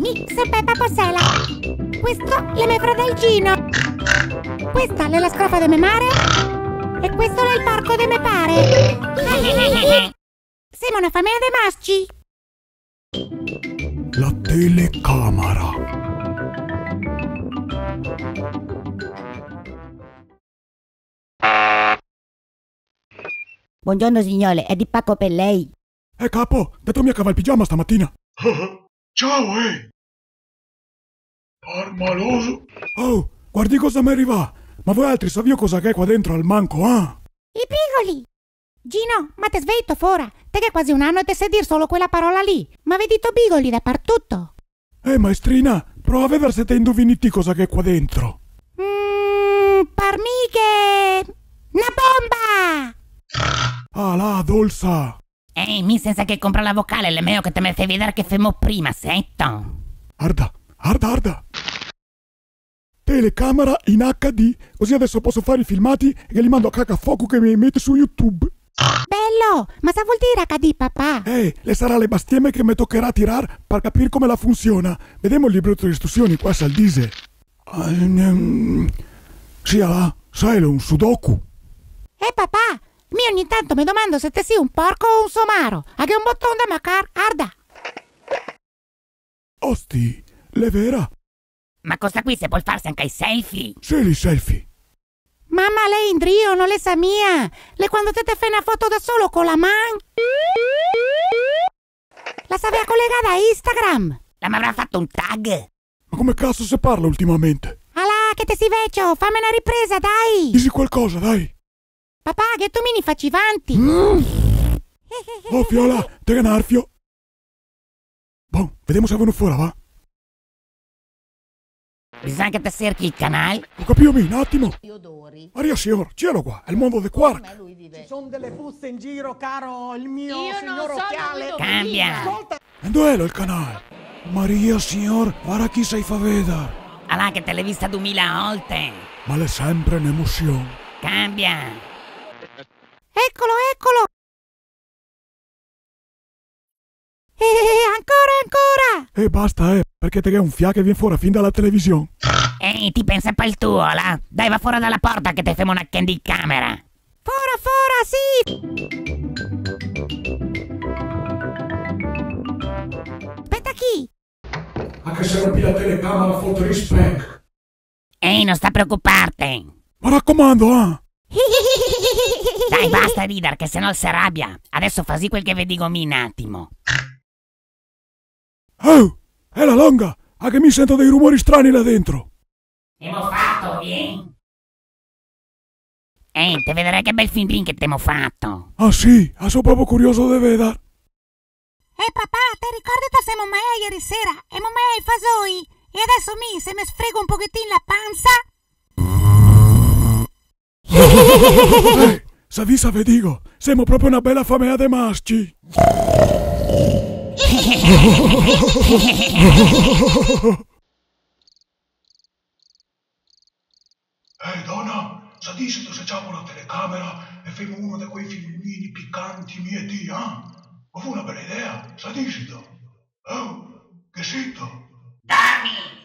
Sempre paposela. Questo le me fratelgino. Questa è la scrofa de me mare. E questo è il parco de me pare. Siamo una famiglia de maschi. La telecamera. Buongiorno signore, è di pacco per lei. Capo, detto mia cava il pigiama stamattina. Ciao, Parmaloso. Oh, guardi cosa mi arriva. Ma voi altri sapete cosa che è qua dentro al manco, ah? I pigoli. Gino, ma te sveito fora. Te che quasi un anno e te sai dir solo quella parola lì. Ma vedi to bigoli dappertutto. Maestrina, prova a vedere se te indoviniti cosa che è qua dentro. Parmighe. Una bomba. Ah, là, dolsa. Ehi, mi senza che compra la vocale, è meglio che te me fai vedere che femo prima, setto. Arda. Telecamera in HD, così adesso posso fare i filmati e li mando a cacafuoco che mi mette su YouTube. Bello, ma sa vuol dire HD, papà? Le sarà le bastieme che mi toccherà tirar per capire come la funziona. Vediamo il libretto di istruzioni, qua al dise. Sì, là, sai, è un sudoku. Papà, mi ogni tanto mi domando se te sia un porco o un somaro. Ha che un bottone da macar, arda. Osti, le vera? Ma cosa qui se può farsi anche i selfie? Sì, li selfie. Mamma, lei in drio, non le sa mia. Le quando te fai una foto da solo con la man. La sapeva collegata a Instagram. La mi avrà fatto un tag? Ma come cazzo si parla ultimamente? Alà, che te si vecchio, fammi una ripresa, dai. Disi qualcosa, dai. Papà, che tu mi ne facci vanti. Oh, Fiola, te che narfio. Boh, vediamo se vengono fuori, va? Bisogna che te cerchi il canale. Ho capito un attimo. Maria signor, cielo qua, è il mondo del quark. Ci sono delle puzze in giro, caro il mio signor so occhiale. Cambia. E dov'è il canale? Maria signor, guarda chi sei fa vedere. Allà che te l'hai vista 2000 volte. Ma l'è sempre un'emozione. Cambia. Eccolo. Ancora. E basta, perché te che è un fia che viene fuori fin dalla televisione. Ehi, ti pensa poi il tuo, là? Dai, va fuori dalla porta che te femo una candy camera. Fora, sì. Aspetta chi? Anche se rompi la telecamera, foto rispec. Ehi, non sta preoccuparti. Ma raccomando, ah. Dai, basta ridere, che sennò si arrabbia. Adesso fasi quel che vi dico un attimo. Oh, è la longa. Anche mi sento dei rumori strani là dentro. T'emo fatto, vieni. Ehi, te vedrai che bel film che t'emo fatto. Ah sì, sono proprio curioso di vedere. Papà, te ricordi che siamo mai ieri sera? E mai ai fasoi? E adesso se mi sfrego un pochettino la panza? Savisa ve dico, siamo proprio una bella famiglia de maschi. Donna, sa dici se facciamo una telecamera e facciamo uno di quei filmini piccanti miei, Ma fu una bella idea, sa dici? Oh, che sito? Dammi!